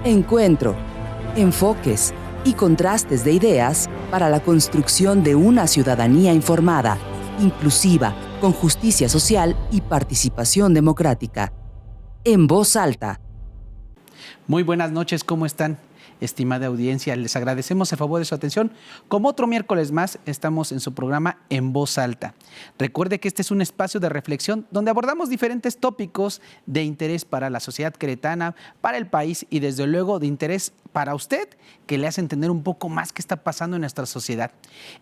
Encuentro, enfoques y contrastes de ideas para la construcción de una ciudadanía informada, inclusiva, con justicia social y participación democrática. En voz alta. Muy buenas noches, ¿cómo están? Estimada audiencia, les agradecemos a favor de su atención. Como otro miércoles más, estamos en su programa En Voz Alta. Recuerde que este es un espacio de reflexión donde abordamos diferentes tópicos de interés para la sociedad queretana, para el país y desde luego de interés para usted, que le hace entender un poco más qué está pasando en nuestra sociedad.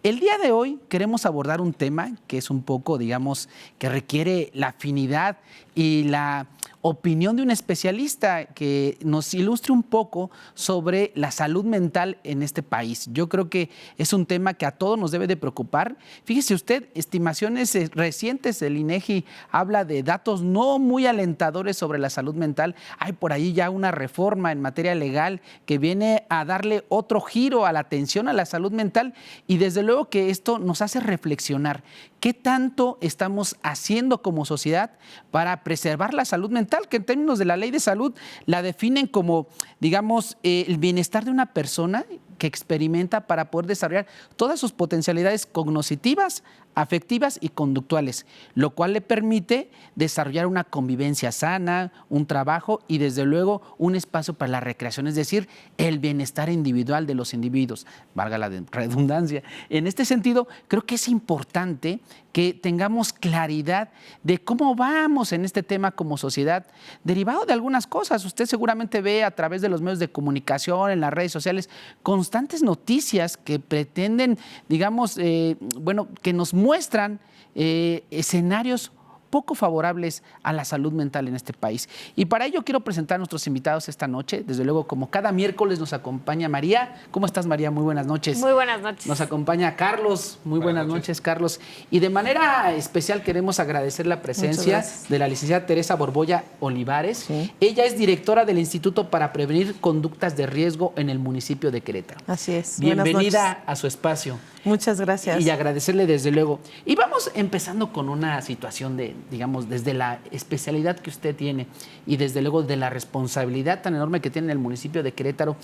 El día de hoy queremos abordar un tema que es un poco, digamos, que requiere la afinidad y la opinión de un especialista que nos ilustre un poco sobre la salud mental en este país. Yo creo que es un tema que a todos nos debe de preocupar. Fíjese usted, estimaciones recientes del INEGI habla de datos no muy alentadores sobre la salud mental. Hay por ahí ya una reforma en materia legal que viene a darle otro giro a la atención a la salud mental y desde luego que esto nos hace reflexionar. ¿Qué tanto estamos haciendo como sociedad para preservar la salud mental? Que en términos de la ley de salud la definen como, digamos, el bienestar de una persona que experimenta para poder desarrollar todas sus potencialidades cognitivas, afectivas y conductuales, lo cual le permite desarrollar una convivencia sana, un trabajo y desde luego un espacio para la recreación, es decir, el bienestar individual de los individuos, valga la redundancia. En este sentido, creo que es importante que tengamos claridad de cómo vamos en este tema como sociedad, derivado de algunas cosas. Usted seguramente ve a través de los medios de comunicación, en las redes sociales, constantes noticias que pretenden, digamos, que nos muestran escenarios poco favorables a la salud mental en este país. Y para ello quiero presentar a nuestros invitados esta noche. Desde luego, como cada miércoles nos acompaña María. ¿Cómo estás, María? Muy buenas noches. Muy buenas noches. Nos acompaña Carlos. Muy buenas noches, Carlos. Y de manera especial queremos agradecer la presencia de la licenciada Teresa Borbolla Olivares. Sí. Ella es directora del Instituto para Prevenir Conductas de Riesgo en el municipio de Querétaro. Así es. Bienvenida a su espacio. Muchas gracias. Y agradecerle desde luego. Y vamos empezando con una situación de, digamos, desde la especialidad que usted tiene y desde luego de la responsabilidad tan enorme que tiene el municipio de Querétaro.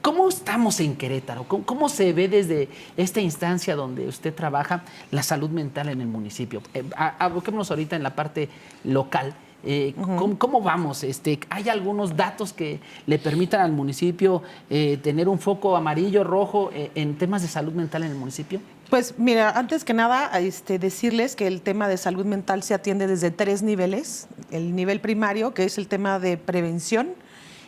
¿Cómo estamos en Querétaro? ¿Cómo se ve desde esta instancia donde usted trabaja la salud mental en el municipio? Aboquémonos ahorita en la parte local. ¿Cómo vamos? ¿Hay algunos datos que le permitan al municipio tener un foco amarillo, rojo en temas de salud mental en el municipio? Pues mira, antes que nada, decirles que el tema de salud mental se atiende desde 3 niveles. El nivel primario, que es el tema de prevención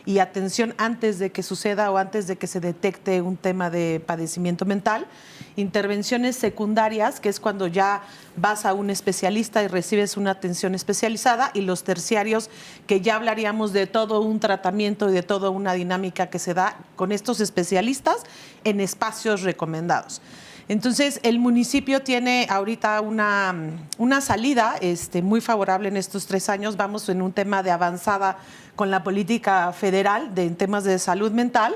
y atención antes de que suceda o antes de que se detecte un tema de padecimiento mental. Intervenciones secundarias, que es cuando ya vas a un especialista y recibes una atención especializada, y los terciarios, que ya hablaríamos de todo un tratamiento y de toda una dinámica que se da con estos especialistas en espacios recomendados. Entonces, el municipio tiene ahorita una salida muy favorable en estos 3 años. Vamos en un tema de avanzada con la política federal en temas de salud mental,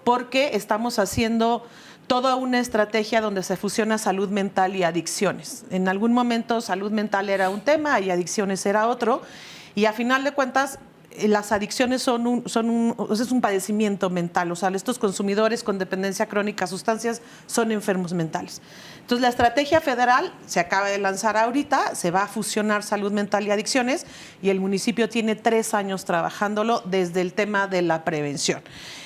porque estamos haciendo toda una estrategia donde se fusiona salud mental y adicciones. En algún momento salud mental era un tema y adicciones era otro, y a final de cuentas las adicciones es un padecimiento mental. O sea, estos consumidores con dependencia crónica a sustancias son enfermos mentales. Entonces, la estrategia federal se acaba de lanzar ahorita, se va a fusionar salud mental y adicciones, y el municipio tiene 3 años trabajándolo desde el tema de la prevención.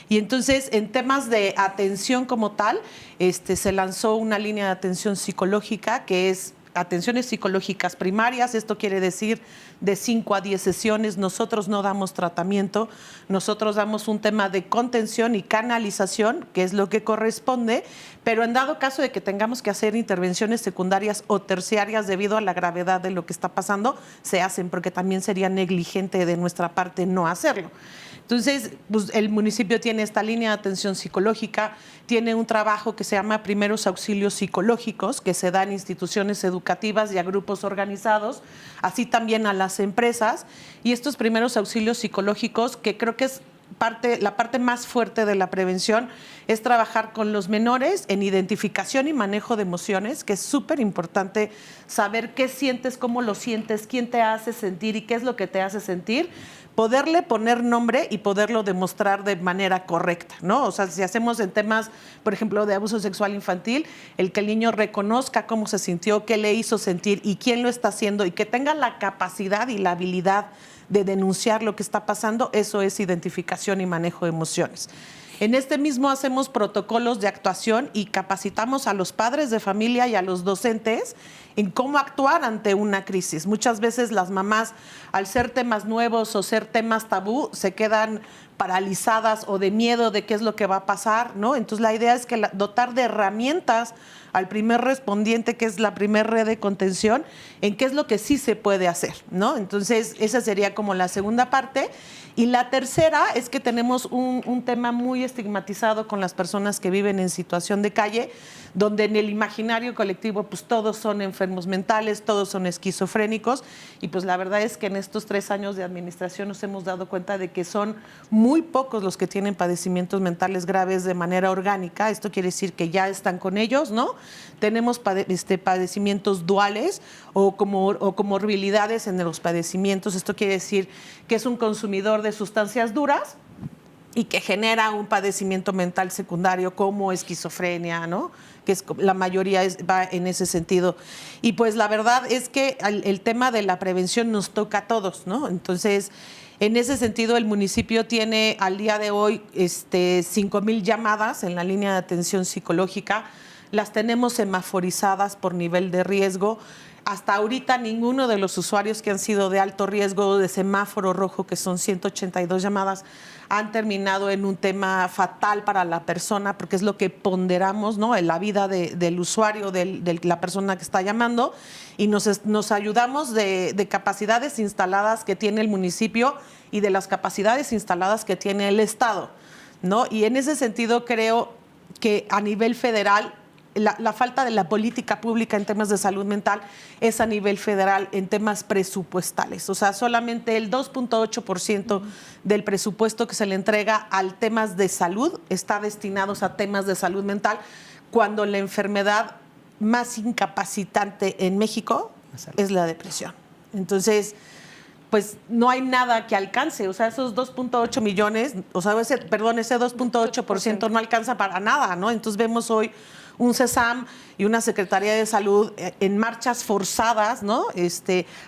Y entonces, en temas de atención como tal, se lanzó una línea de atención psicológica que es atenciones psicológicas primarias. Esto quiere decir de 5 a 10 sesiones. Nosotros no damos tratamiento, nosotros damos un tema de contención y canalización, que es lo que corresponde, pero en dado caso de que tengamos que hacer intervenciones secundarias o terciarias debido a la gravedad de lo que está pasando, se hacen, porque también sería negligente de nuestra parte no hacerlo. Entonces, pues, el municipio tiene esta línea de atención psicológica, tiene un trabajo que se llama Primeros Auxilios Psicológicos, que se da en instituciones educativas y a grupos organizados, así también a las empresas. Y estos primeros auxilios psicológicos, que creo que es la parte más fuerte de la prevención, es trabajar con los menores en identificación y manejo de emociones, que es súper importante saber qué sientes, cómo lo sientes, quién te hace sentir y qué es lo que te hace sentir, poderle poner nombre y poderlo demostrar de manera correcta, ¿no? O sea, si hacemos en temas, por ejemplo, de abuso sexual infantil, el que el niño reconozca cómo se sintió, qué le hizo sentir y quién lo está haciendo, y que tenga la capacidad y la habilidad de denunciar lo que está pasando, eso es identificación y manejo de emociones. En este mismo hacemos protocolos de actuación y capacitamos a los padres de familia y a los docentes en cómo actuar ante una crisis. Muchas veces las mamás, al ser temas nuevos o ser temas tabú, se quedan paralizadas o de miedo de qué es lo que va a pasar, ¿no? Entonces la idea es que dotar de herramientas al primer respondiente, que es la primer red de contención, en qué es lo que sí se puede hacer, ¿no? Entonces esa sería como la segunda parte. Y la tercera es que tenemos un tema muy estigmatizado con las personas que viven en situación de calle, donde en el imaginario colectivo pues todos son enfermos mentales, todos son esquizofrénicos, y pues la verdad es que en estos 3 años de administración nos hemos dado cuenta de que son muy pocos los que tienen padecimientos mentales graves de manera orgánica. Esto quiere decir que ya están con ellos, ¿no? Tenemos padecimientos duales o comorbilidades en los padecimientos. Esto quiere decir que es un consumidor de sustancias duras y que genera un padecimiento mental secundario como esquizofrenia, ¿no? Que la mayoría va en ese sentido. Y pues la verdad es que el tema de la prevención nos toca a todos, ¿no? Entonces, en ese sentido, el municipio tiene al día de hoy 5,000 llamadas en la línea de atención psicológica. Las tenemos semaforizadas por nivel de riesgo. Hasta ahorita ninguno de los usuarios que han sido de alto riesgo de semáforo rojo, que son 182 llamadas, han terminado en un tema fatal para la persona, porque es lo que ponderamos, ¿no? En la vida del usuario, de la persona que está llamando, y nos ayudamos de capacidades instaladas que tiene el municipio y de las capacidades instaladas que tiene el Estado, ¿no? Y en ese sentido creo que a nivel federal la falta de la política pública en temas de salud mental es a nivel federal en temas presupuestales. O sea, solamente el 2.8% del presupuesto que se le entrega al temas de salud está destinados a temas de salud mental, cuando la enfermedad más incapacitante en México es la depresión. Entonces, pues no hay nada que alcance. O sea, esos 2.8 millones, o sea, ese 2.8% no alcanza para nada, ¿no? Entonces vemos hoy un CESAM y una Secretaría de Salud en marchas forzadas, ¿no?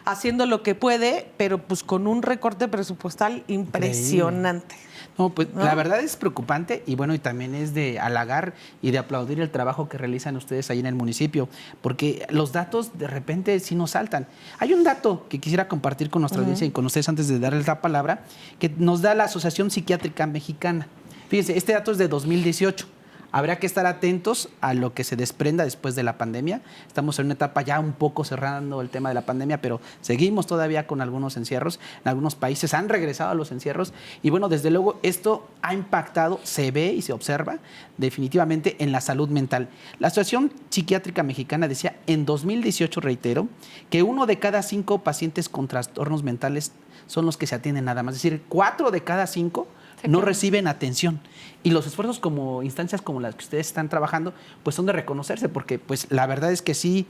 Haciendo lo que puede, pero pues con un recorte presupuestal impresionante. No, pues ¿no? La verdad es preocupante y bueno, y también es de halagar y de aplaudir el trabajo que realizan ustedes ahí en el municipio, porque los datos de repente sí nos saltan. Hay un dato que quisiera compartir con nuestra audiencia y con ustedes antes de darles la palabra, que nos da la Asociación Psiquiátrica Mexicana. Fíjense, este dato es de 2018. Habrá que estar atentos a lo que se desprenda después de la pandemia. Estamos en una etapa ya un poco cerrando el tema de la pandemia, pero seguimos todavía con algunos encierros. En algunos países han regresado a los encierros. Y bueno, desde luego esto ha impactado, se ve y se observa definitivamente en la salud mental. La Asociación Psiquiátrica Mexicana decía en 2018, reitero, que 1 de cada 5 pacientes con trastornos mentales son los que se atienden nada más. Es decir, 4 de cada 5 no reciben atención. Y los esfuerzos como instancias como las que ustedes están trabajando, pues son de reconocerse, porque pues la verdad es que sí,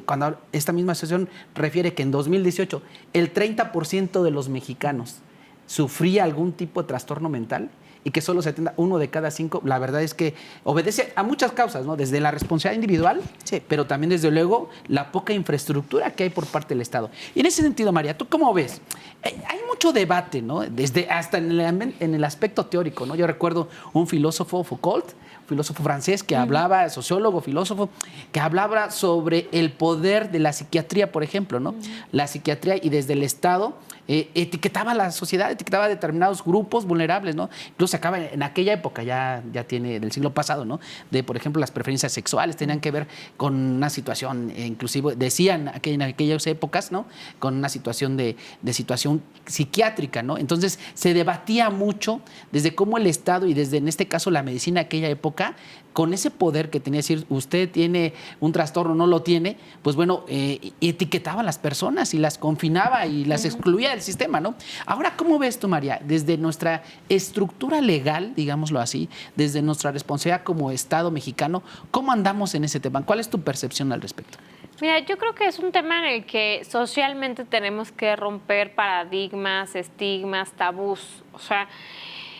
cuando esta misma asociación refiere que en 2018 el 30% de los mexicanos sufría algún tipo de trastorno mental y que solo se atienda 1 de cada 5, la verdad es que obedece a muchas causas, ¿no? Desde la responsabilidad individual, sí, pero también desde luego la poca infraestructura que hay por parte del Estado. Y en ese sentido, María, ¿tú cómo ves? Hay mucho debate, ¿no? Desde hasta en el aspecto teórico, ¿no? Yo recuerdo un filósofo, Foucault, filósofo francés que hablaba, sociólogo, filósofo, que hablaba sobre el poder de la psiquiatría, por ejemplo, ¿no? La psiquiatría, y desde el Estado etiquetaba a la sociedad, etiquetaba a determinados grupos vulnerables, ¿no? Incluso acaba en aquella época, ya tiene del siglo pasado, ¿no? De, por ejemplo, las preferencias sexuales tenían que ver con una situación, inclusive decían en aquellas épocas, ¿no? Con una situación de situación psiquiátrica, ¿no? Entonces se debatía mucho desde cómo el Estado y desde, en este caso, la medicina de aquella época, con ese poder que tenía, decir, usted tiene un trastorno, no lo tiene, pues bueno, etiquetaba a las personas y las confinaba y las excluía del sistema, ¿no? Ahora, ¿cómo ves tú, María? Desde nuestra estructura legal, digámoslo así, desde nuestra responsabilidad como Estado mexicano, ¿cómo andamos en ese tema? ¿Cuál es tu percepción al respecto? Mira, yo creo que es un tema en el que socialmente tenemos que romper paradigmas, estigmas, tabús. O sea,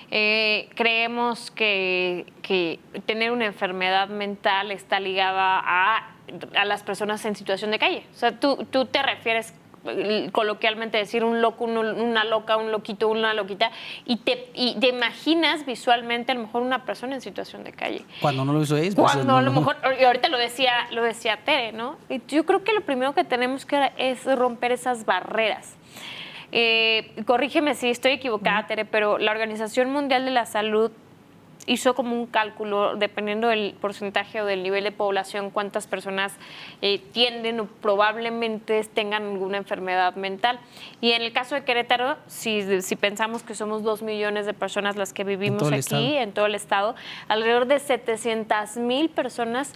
creemos que tener una enfermedad mental está ligada a las personas en situación de calle. O sea, tú te refieres coloquialmente decir un loco, una loca, un loquito, una loquita, y te imaginas visualmente a lo mejor una persona en situación de calle. Cuando no lo hizo es. Cuando a lo mejor, y ahorita lo decía Tere, ¿no? Y yo creo que lo primero que tenemos que es romper esas barreras. Corrígeme si estoy equivocada, Tere, pero la Organización Mundial de la Salud hizo como un cálculo, dependiendo del porcentaje o del nivel de población, cuántas personas tienden o probablemente tengan alguna enfermedad mental. Y en el caso de Querétaro, si pensamos que somos 2 millones de personas las que vivimos aquí, en todo el estado, alrededor de 700,000 personas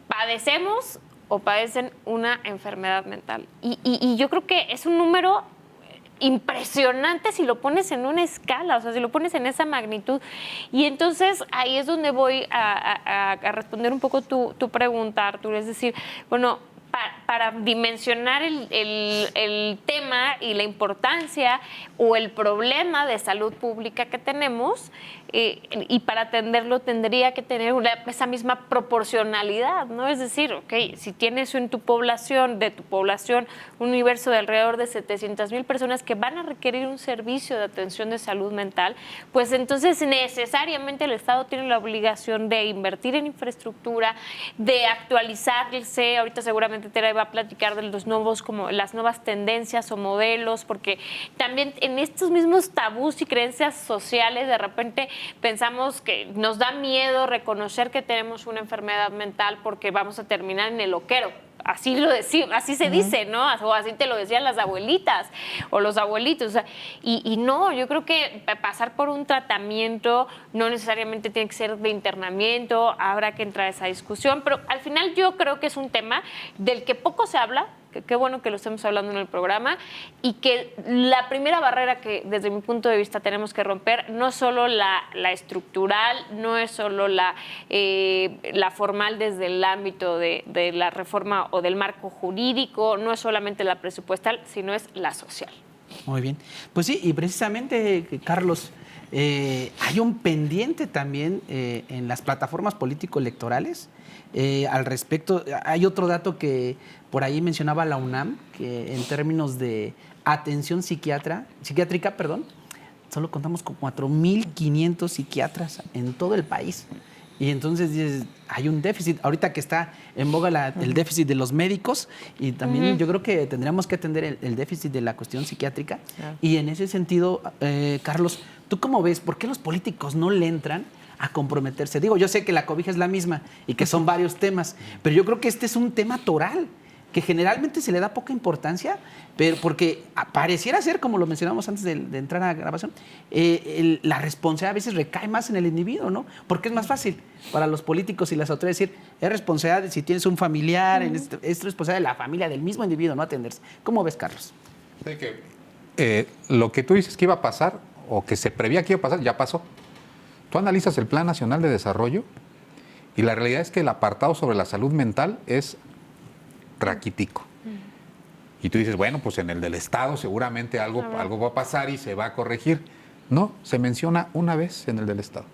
padecemos o padecen una enfermedad mental. Y yo creo que es un número impresionante si lo pones en una escala, o sea, si lo pones en esa magnitud. Y entonces ahí es donde voy a responder un poco tu pregunta, Arturo. Es decir, bueno, para dimensionar el tema y la importancia o el problema de salud pública que tenemos, y para atenderlo tendría que tener esa misma proporcionalidad, ¿no? Es decir, ok, si tienes de tu población, un universo de alrededor de 700,000 personas que van a requerir un servicio de atención de salud mental, pues entonces necesariamente el Estado tiene la obligación de invertir en infraestructura, de actualizarse. Ahorita seguramente Tere va a platicar de las nuevas tendencias o modelos, porque también en estos mismos tabús y creencias sociales de repente pensamos que nos da miedo reconocer que tenemos una enfermedad mental porque vamos a terminar en el loquero. Así se dice, ¿no? O así te lo decían las abuelitas o los abuelitos. O sea, y no, yo creo que pasar por un tratamiento no necesariamente tiene que ser de internamiento, habrá que entrar a esa discusión, pero al final yo creo que es un tema del que poco se habla. Qué bueno que lo estemos hablando en el programa, y que la primera barrera que desde mi punto de vista tenemos que romper no es solo la estructural, no es solo la formal desde el ámbito de la reforma o del marco jurídico, no es solamente la presupuestal, sino es la social. Muy bien. Pues sí, y precisamente, Carlos, hay un pendiente también en las plataformas político-electorales. Al respecto, hay otro dato que por ahí mencionaba la UNAM, que en términos de atención psiquiátrica, solo contamos con 4,500 psiquiatras en todo el país. Y entonces dices, hay un déficit. Ahorita que está en boga el déficit de los médicos, y también yo creo que tendríamos que atender el déficit de la cuestión psiquiátrica. Y en ese sentido, Carlos, ¿tú cómo ves? ¿Por qué los políticos no le entran a comprometerse? Digo, yo sé que la cobija es la misma y que son varios temas, pero yo creo que este es un tema toral que generalmente se le da poca importancia, pero porque pareciera ser, como lo mencionamos antes de entrar a la grabación, la responsabilidad a veces recae más en el individuo, ¿no? Porque es más fácil para los políticos y las autoridades decir, es responsabilidad si tienes un familiar, es responsabilidad de la familia, del mismo individuo, no atenderse. ¿Cómo ves, Carlos? Sí, que lo que tú dices que iba a pasar, o que se prevía que iba a pasar, ya pasó. Tú analizas el Plan Nacional de Desarrollo y la realidad es que el apartado sobre la salud mental es raquítico. Y tú dices, bueno, pues en el del Estado seguramente algo va a pasar y se va a corregir. No, se menciona una vez en el del Estado,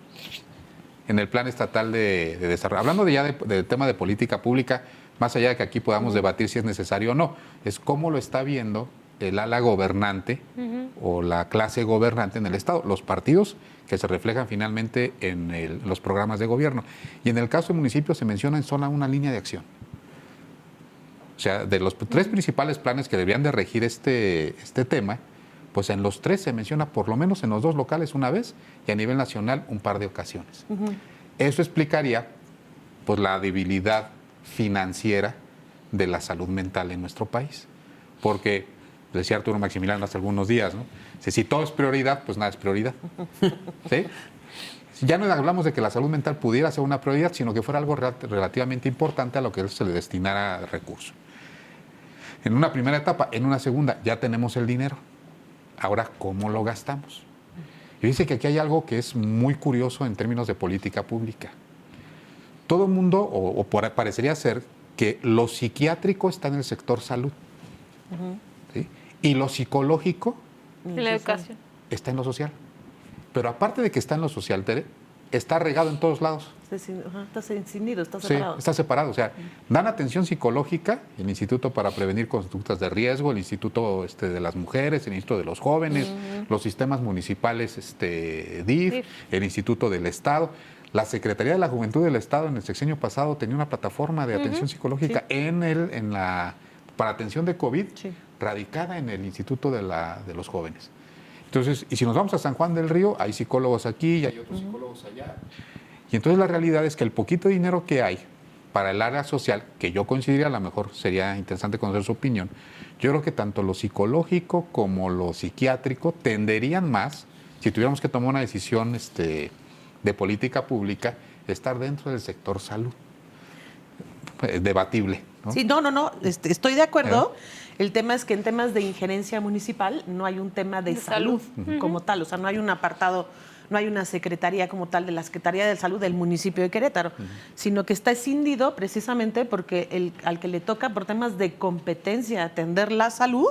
en el Plan Estatal de Desarrollo. Hablando del tema de política pública, más allá de que aquí podamos debatir si es necesario o no, es cómo lo está viendo el ala gobernante o la clase gobernante en el Estado, los partidos que se reflejan finalmente en los programas de gobierno. Y en el caso del municipio se menciona en zona una línea de acción. O sea, de los 3 principales planes que deberían de regir este tema, pues en los 3 se menciona por lo menos en los 2 locales una vez y a nivel nacional un par de ocasiones. Eso explicaría pues la debilidad financiera de la salud mental en nuestro país. Porque, decía Arturo Maximiliano hace algunos días, ¿no? Si todo es prioridad, pues nada es prioridad. ¿Sí? Ya no hablamos de que la salud mental pudiera ser una prioridad, sino que fuera algo relativamente importante a lo que se le destinara recursos. En una primera etapa, en una segunda, ya tenemos el dinero. Ahora, ¿cómo lo gastamos? Y dice que aquí hay algo que es muy curioso en términos de política pública. Todo el mundo, parecería ser que lo psiquiátrico está en el sector salud, ¿sí? Y lo psicológico En la educación. está en lo social. Pero aparte de que está en lo social, Tere, está regado en todos lados. Está cindido, está Sí, separado. está separado. O sea, dan atención psicológica el Instituto para Prevenir Conductas de Riesgo, el Instituto de las Mujeres, el Instituto de los Jóvenes, los sistemas municipales DIF, el Instituto del Estado. La Secretaría de la Juventud del Estado en el sexenio pasado tenía una plataforma de atención psicológica para atención de COVID, radicada en el Instituto de los Jóvenes. Entonces, y si nos vamos a San Juan del Río, hay psicólogos aquí y hay otros psicólogos allá. Y entonces la realidad es que el poquito dinero que hay para el área social, que yo consideraría, a lo mejor sería interesante conocer su opinión, yo creo que tanto lo psicológico como lo psiquiátrico tenderían más, si tuviéramos que tomar una decisión de política pública, estar dentro del sector salud. Debatible, ¿no? Sí, no, estoy de acuerdo. El tema es que en temas de injerencia municipal no hay un tema de salud como tal, o sea, no hay un apartado, no hay una secretaría como tal de la Secretaría de Salud del municipio de Querétaro, sino que está escindido precisamente porque al que le toca por temas de competencia atender la salud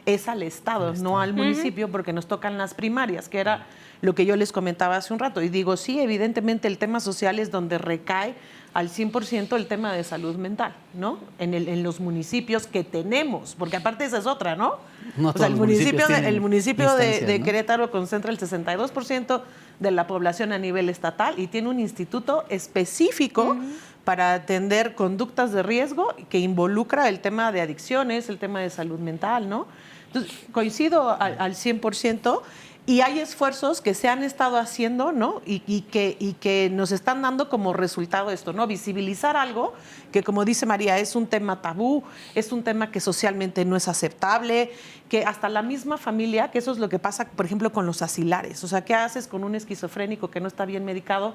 es al Estado, no al municipio, porque nos tocan las primarias, que era lo que yo les comentaba hace un rato. Y digo, sí, evidentemente el tema social es donde recae al 100% el tema de salud mental, ¿no? En los municipios que tenemos, porque aparte esa es otra, ¿no? No o sea, el municipio de instancias, ¿no? Querétaro concentra el 62% de la población a nivel estatal y tiene un instituto específico para atender conductas de riesgo que involucra el tema de adicciones, el tema de salud mental, ¿no? Entonces, coincido al 100%. Y hay esfuerzos que se han estado haciendo, ¿no? Y que nos están dando como resultado esto, ¿no? Visibilizar algo que, como dice María, es un tema tabú, es un tema que socialmente no es aceptable, que hasta la misma familia, que eso es lo que pasa, por ejemplo, con los asilares. O sea, ¿qué haces con un esquizofrénico que no está bien medicado?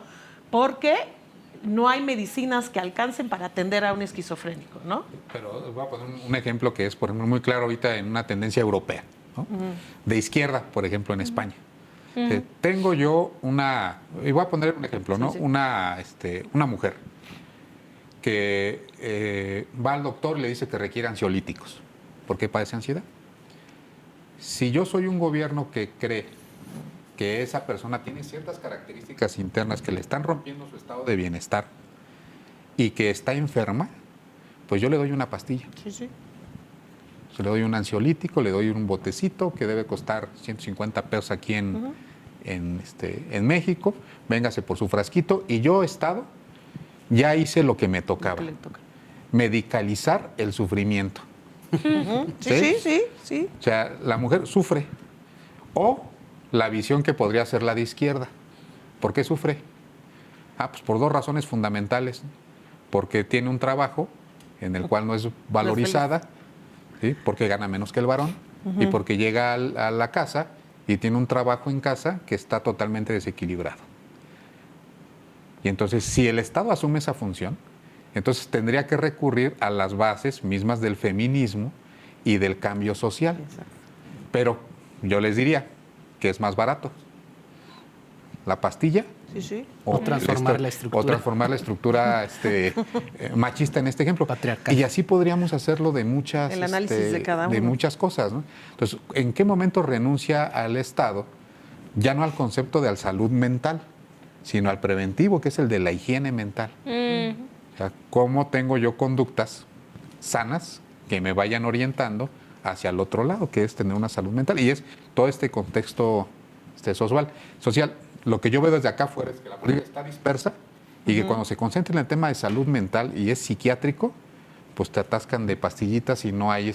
Porque no hay medicinas que alcancen para atender a un esquizofrénico, ¿no? Pero voy a poner un ejemplo que es, por ejemplo, muy claro ahorita en una tendencia europea, ¿no? De izquierda, por ejemplo, en España. Tengo yo y voy a poner un ejemplo, ¿no? Sí. Una mujer que va al doctor y le dice que requiere ansiolíticos. ¿Por qué padece ansiedad? Si yo soy un gobierno que cree que esa persona tiene ciertas características internas que le están rompiendo su estado de bienestar y que está enferma, pues yo le doy una pastilla. Sí. Le doy un ansiolítico, le doy un botecito que debe costar 150 pesos aquí en México. Véngase por su frasquito y yo, Estado, ya hice lo que me tocaba. Lo que le toca. Medicalizar el sufrimiento. Sí. O sea, la mujer sufre. O la visión que podría ser la de izquierda. ¿Por qué sufre? Pues por dos razones fundamentales. Porque tiene un trabajo en el cual no es valorizada. ¿Sí? Porque gana menos que el varón y porque llega a la casa y tiene un trabajo en casa que está totalmente desequilibrado. Y entonces, si el Estado asume esa función, entonces tendría que recurrir a las bases mismas del feminismo y del cambio social. Exacto. Pero yo les diría que es más barato la pastilla Sí. O transformar la estructura. O transformar la estructura machista en este ejemplo. Patriarcal. Y así podríamos hacerlo de muchas, El análisis de cada uno. de muchas cosas, ¿no? Entonces, ¿en qué momento renuncia al Estado ya no al concepto de salud mental, sino al preventivo, que es el de la higiene mental? O sea, ¿cómo tengo yo conductas sanas que me vayan orientando hacia el otro lado, que es tener una salud mental? Y es todo este contexto social. Lo que yo veo desde acá afuera es que la política está dispersa y que cuando se concentra en el tema de salud mental y es psiquiátrico, pues te atascan de pastillitas y no hay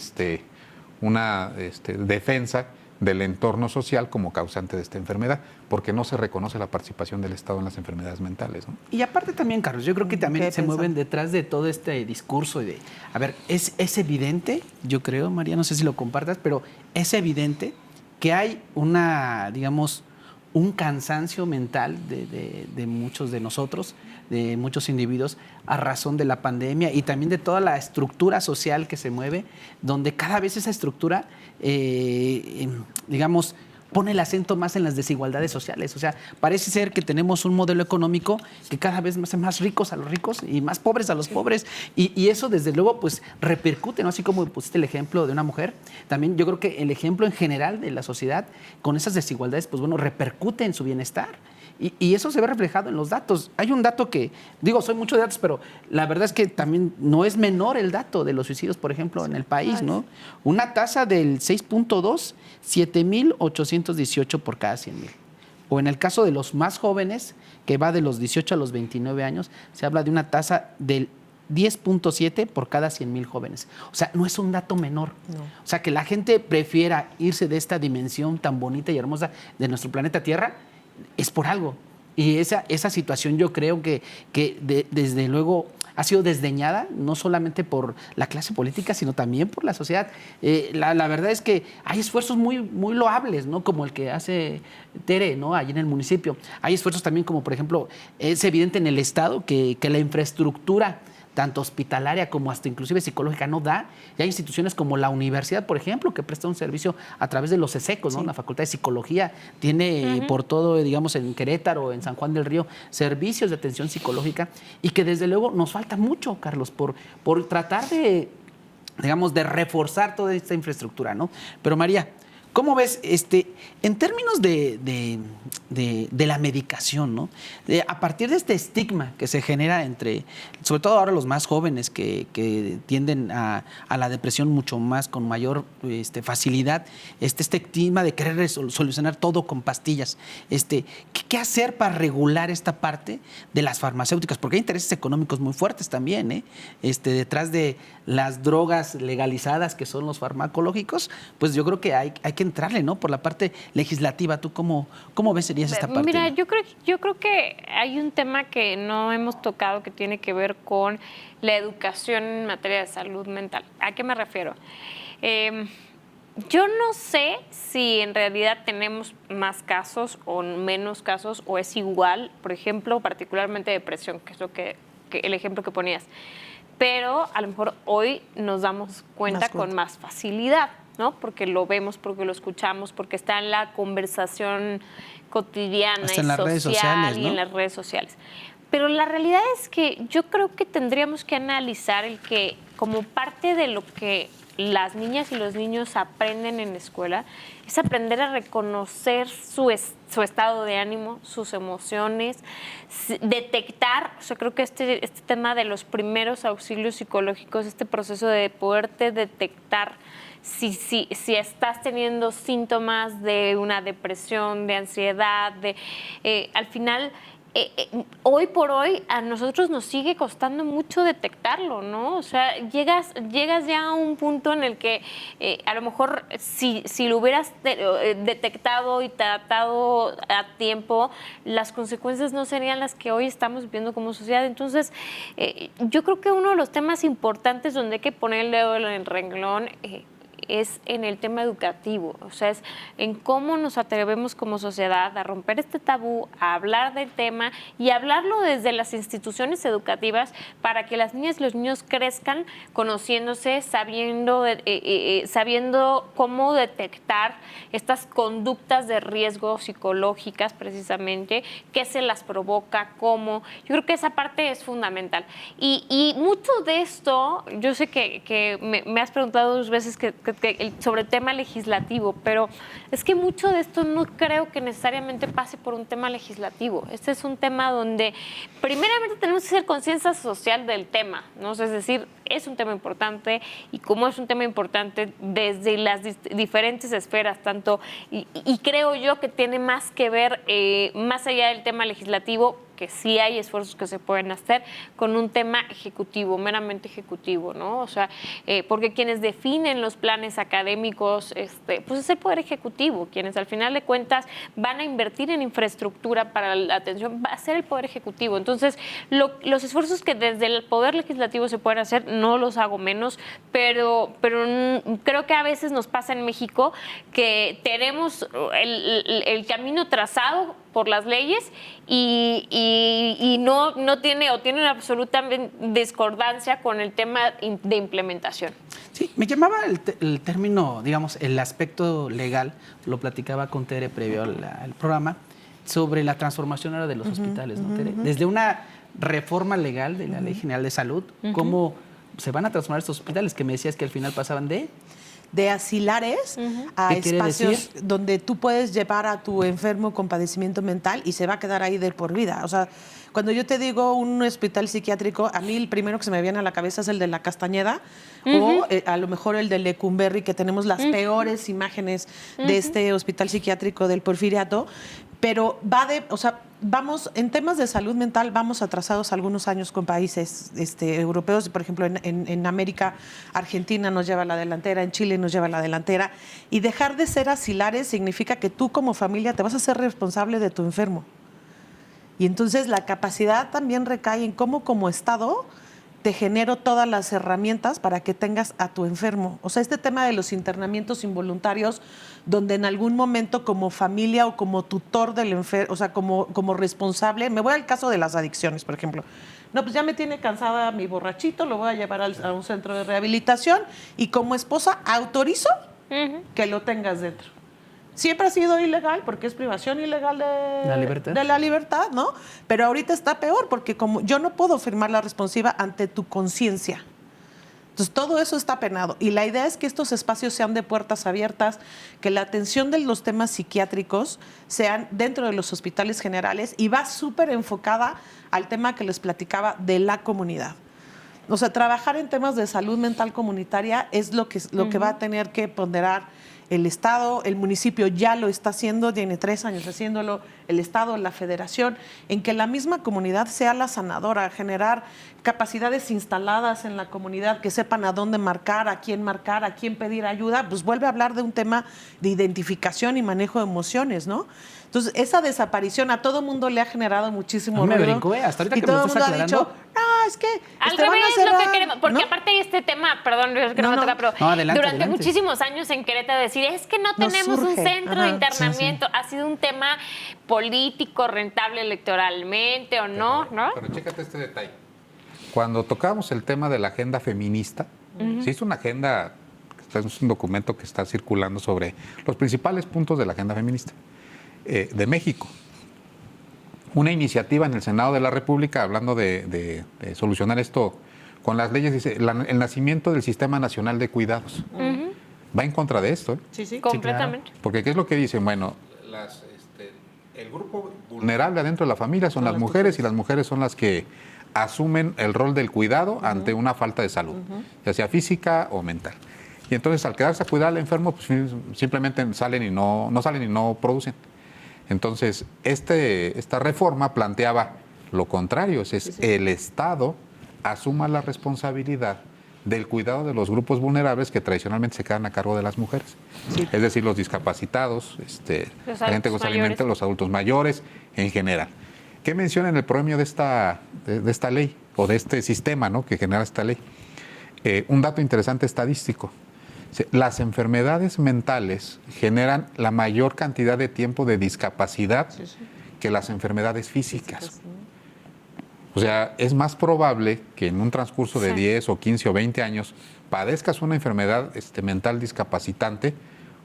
una defensa del entorno social como causante de esta enfermedad, porque no se reconoce la participación del Estado en las enfermedades mentales, ¿no? Y aparte también, Carlos, yo creo que también ¿Qué se mueven detrás de todo este discurso de, a ver, es evidente, yo creo, María, no sé si lo compartas, pero es evidente que hay un cansancio mental de muchos de nosotros, de muchos individuos, a razón de la pandemia y también de toda la estructura social que se mueve, donde cada vez esa estructura, pone el acento más en las desigualdades sociales. O sea, parece ser que tenemos un modelo económico que cada vez hace más ricos a los ricos y más pobres a los pobres. Y eso, desde luego, pues repercute, ¿no? Así como pusiste el ejemplo de una mujer, también yo creo que el ejemplo en general de la sociedad con esas desigualdades, pues bueno, repercute en su bienestar. Y eso se ve reflejado en los datos. Hay un dato que, digo, soy mucho de datos, pero la verdad es que también no es menor el dato de los suicidios, por ejemplo, en el país, ¿no? Una tasa del 6.2, 7,818 por cada 100,000. O en el caso de los más jóvenes, que va de los 18 a los 29 años, se habla de una tasa del 10.7 por cada 100,000 jóvenes. O sea, no es un dato menor. No. O sea, que la gente prefiera irse de esta dimensión tan bonita y hermosa de nuestro planeta Tierra es por algo. Y esa situación yo creo que desde luego ha sido desdeñada, no solamente por la clase política, sino también por la sociedad. La verdad es que hay esfuerzos muy, muy loables, ¿no? Como el que hace Tere, ¿no? Allí en el municipio. Hay esfuerzos también como, por ejemplo, es evidente en el Estado que la infraestructura tanto hospitalaria como hasta inclusive psicológica no da. Y hay instituciones como la universidad, por ejemplo, que presta un servicio a través de los ESECOS, ¿no? Sí. La Facultad de Psicología tiene por todo, digamos, en Querétaro, en San Juan del Río, servicios de atención psicológica y que desde luego nos falta mucho, Carlos, por tratar de, digamos, de reforzar toda esta infraestructura, ¿no? Pero María, ¿cómo ves en términos de la medicación, ¿no? A partir de este estigma que se genera entre, sobre todo ahora los más jóvenes que tienden a la depresión mucho más, con mayor facilidad, este estigma de querer solucionar todo con pastillas, ¿qué hacer para regular esta parte de las farmacéuticas? Porque hay intereses económicos muy fuertes también, detrás de las drogas legalizadas que son los farmacológicos, pues yo creo que hay que entrarle, ¿no? Por la parte legislativa. ¿Tú cómo serías esta parte? Mira, yo creo que hay un tema que no hemos tocado que tiene que ver con la educación en materia de salud mental. ¿A qué me refiero? Yo no sé si en realidad tenemos más casos o menos casos o es igual, por ejemplo, particularmente depresión, que es lo que el ejemplo que ponías. Pero a lo mejor hoy nos damos cuenta con más facilidad, ¿no? Porque lo vemos, porque lo escuchamos, porque está en la conversación cotidiana hasta y en las redes sociales, ¿no? Y en las redes sociales. Pero la realidad es que yo creo que tendríamos que analizar el que como parte de lo que las niñas y los niños aprenden en la escuela es aprender a reconocer su estado de ánimo, sus emociones, detectar, o sea, creo que este tema de los primeros auxilios psicológicos, este proceso de poderte detectar si estás teniendo síntomas de una depresión, de ansiedad, al final hoy por hoy a nosotros nos sigue costando mucho detectarlo, ¿no? O sea, llegas ya a un punto en el que a lo mejor si lo hubieras detectado y tratado a tiempo, las consecuencias no serían las que hoy estamos viviendo como sociedad. Entonces, yo creo que uno de los temas importantes donde hay que poner el dedo en el renglón es en el tema educativo, o sea, es en cómo nos atrevemos como sociedad a romper este tabú, a hablar del tema y hablarlo desde las instituciones educativas para que las niñas y los niños crezcan conociéndose, sabiendo cómo detectar estas conductas de riesgo psicológicas precisamente, qué se las provoca, cómo. Yo creo que esa parte es fundamental. Y mucho de esto, yo sé que me has preguntado 2 veces sobre el tema legislativo, pero es que mucho de esto no creo que necesariamente pase por un tema legislativo. Este es un tema donde primeramente tenemos que hacer conciencia social del tema, ¿no? Es decir, es un tema importante y como es un tema importante desde las diferentes esferas, tanto y creo yo que tiene más que ver, más allá del tema legislativo, que sí hay esfuerzos que se pueden hacer con un tema ejecutivo, meramente ejecutivo, ¿no? O sea, porque quienes definen los planes académicos, pues es el Poder Ejecutivo, quienes al final de cuentas van a invertir en infraestructura para la atención, va a ser el Poder Ejecutivo. Entonces, los esfuerzos que desde el Poder Legislativo se pueden hacer no los hago menos, pero creo que a veces nos pasa en México que tenemos el camino trazado por las leyes y no tiene o tiene una absoluta discordancia con el tema de implementación. Sí, me llamaba el término, digamos, el aspecto legal, lo platicaba con Tere previo al programa, sobre la transformación ahora de los hospitales, ¿no, Tere? Desde una reforma legal de la Ley General de Salud, ¿cómo se van a transformar estos hospitales? Que me decías que al final pasaban de asilares a espacios donde tú puedes llevar a tu enfermo con padecimiento mental y se va a quedar ahí de por vida. O sea, cuando yo te digo un hospital psiquiátrico, a mí el primero que se me viene a la cabeza es el de la Castañeda o a lo mejor el de Lecumberri, que tenemos las peores imágenes de este hospital psiquiátrico del Porfiriato. Pero vamos, en temas de salud mental, vamos atrasados algunos años con países europeos. Por ejemplo, en América, Argentina nos lleva a la delantera, en Chile nos lleva a la delantera. Y dejar de ser asilares significa que tú como familia te vas a ser responsable de tu enfermo. Y entonces la capacidad también recae en cómo como Estado te genero todas las herramientas para que tengas a tu enfermo. O sea, este tema de los internamientos involuntarios, donde en algún momento como familia o como tutor del enfermo, o sea, como responsable, me voy al caso de las adicciones, por ejemplo. No, pues ya me tiene cansada mi borrachito, lo voy a llevar a un centro de rehabilitación y como esposa autorizo que lo tengas dentro. Siempre ha sido ilegal porque es privación ilegal de la libertad, ¿no? Pero ahorita está peor porque como yo no puedo firmar la responsiva ante tu conciencia. Entonces, todo eso está penado. Y la idea es que estos espacios sean de puertas abiertas, que la atención de los temas psiquiátricos sean dentro de los hospitales generales y va súper enfocada al tema que les platicaba de la comunidad. O sea, trabajar en temas de salud mental comunitaria es lo que va a tener que ponderar el Estado. El municipio ya lo está haciendo, tiene 3 años haciéndolo, el Estado, la Federación, en que la misma comunidad sea la sanadora, generar capacidades instaladas en la comunidad que sepan a dónde marcar, a quién pedir ayuda, pues vuelve a hablar de un tema de identificación y manejo de emociones, ¿no? Entonces, esa desaparición a todo mundo le ha generado muchísimo ruido. Me brincó, hasta ahorita y que todo me el estás mundo aclarando. ha dicho, no, es que Al van revés a es cerrar, lo que queremos, porque ¿no? aparte de este tema, perdón, es que no me toca, pero durante muchísimos años en Querétaro decir, es que no tenemos un centro de internamiento, ha sido un tema político, rentable electoralmente o no, ¿no? Pero chécate este detalle. Cuando tocamos el tema de la agenda feminista, se hizo una agenda, es un documento que está circulando sobre los principales puntos de la agenda feminista de México. Una iniciativa en el Senado de la República, hablando de solucionar esto con las leyes, dice el nacimiento del Sistema Nacional de Cuidados. Va en contra de esto. Sí, completamente. Claro. Porque ¿qué es lo que dicen? Bueno, el grupo vulnerable adentro de la familia son las mujeres y las mujeres son las que asumen el rol del cuidado ante una falta de salud, ya sea física o mental. Y entonces al quedarse a cuidar al enfermo, pues simplemente no salen y no producen. Entonces, esta reforma planteaba lo contrario, es el Estado asuma la responsabilidad del cuidado de los grupos vulnerables que tradicionalmente se quedan a cargo de las mujeres. Sí. Es decir, los discapacitados, la gente con alimentos, los adultos mayores en general. ¿Qué menciona en el proemio de esta ley o de este sistema, ¿no?, que genera esta ley? Un dato interesante estadístico. Las enfermedades mentales generan la mayor cantidad de tiempo de discapacidad que las enfermedades físicas. O sea, es más probable que en un transcurso de 10 o 15 o 20 años padezcas una enfermedad mental discapacitante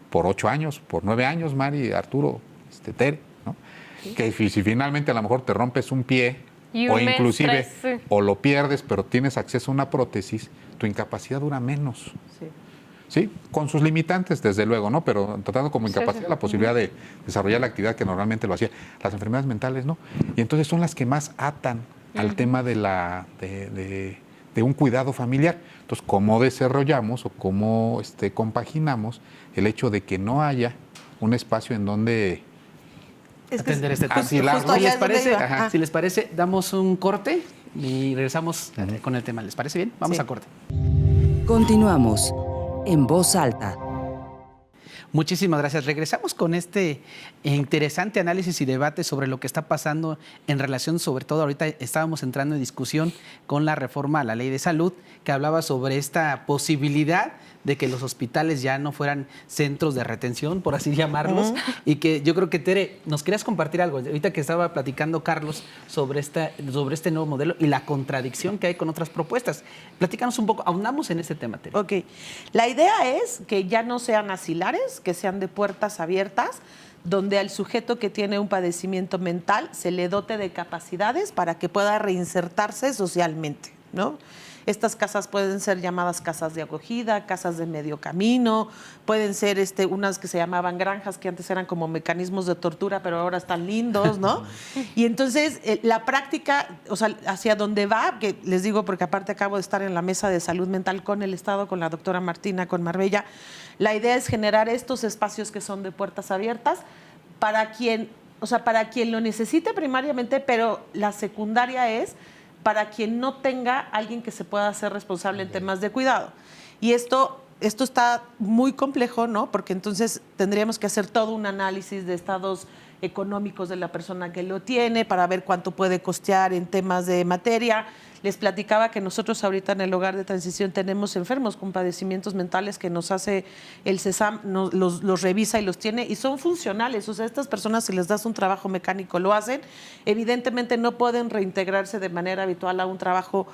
por 8 años, por 9 años, Mari, Arturo, Tere, ¿no? Que si finalmente a lo mejor te rompes un pie o inclusive o lo pierdes, pero tienes acceso a una prótesis, tu incapacidad dura menos. Sí, con sus limitantes, desde luego, ¿no? Pero tratando como incapacidad la posibilidad de desarrollar la actividad que normalmente lo hacía. Las enfermedades mentales, ¿no? Y entonces son las que más atan al tema de un cuidado familiar. Entonces, ¿cómo desarrollamos o cómo compaginamos el hecho de que no haya un espacio en donde atender este tema? Si les parece, damos un corte y regresamos con el tema. ¿Les parece bien? Vamos a corte. Continuamos en Voz Alta. Muchísimas gracias. Regresamos con este interesante análisis y debate sobre lo que está pasando en relación, sobre todo ahorita estábamos entrando en discusión con la reforma a la Ley de Salud, que hablaba sobre esta posibilidad de que los hospitales ya no fueran centros de retención, por así llamarlos, y que yo creo que, Tere, nos querías compartir algo. Ahorita que estaba platicando Carlos sobre este nuevo modelo y la contradicción que hay con otras propuestas. Platícanos un poco, aunamos en este tema, Tere. Ok, la idea es que ya no sean asilares, que sean de puertas abiertas, donde al sujeto que tiene un padecimiento mental se le dote de capacidades para que pueda reinsertarse socialmente, ¿no? Estas casas pueden ser llamadas casas de acogida, casas de medio camino, pueden ser unas que se llamaban granjas, que antes eran como mecanismos de tortura, pero ahora están lindos, ¿no? Y entonces la práctica, o sea, hacia dónde va, que les digo porque aparte acabo de estar en la mesa de salud mental con el Estado, con la doctora Martina, con Marbella, la idea es generar estos espacios que son de puertas abiertas para quien lo necesite primariamente, pero la secundaria es para quien no tenga alguien que se pueda hacer responsable en temas de cuidado. Y esto está muy complejo, ¿no? Porque entonces tendríamos que hacer todo un análisis de estados económicos de la persona que lo tiene para ver cuánto puede costear en temas de materia. Les platicaba que nosotros ahorita en el hogar de transición tenemos enfermos con padecimientos mentales que nos hace el CESAM, los revisa y los tiene y son funcionales. O sea, a estas personas si les das un trabajo mecánico lo hacen. Evidentemente no pueden reintegrarse de manera habitual a un trabajo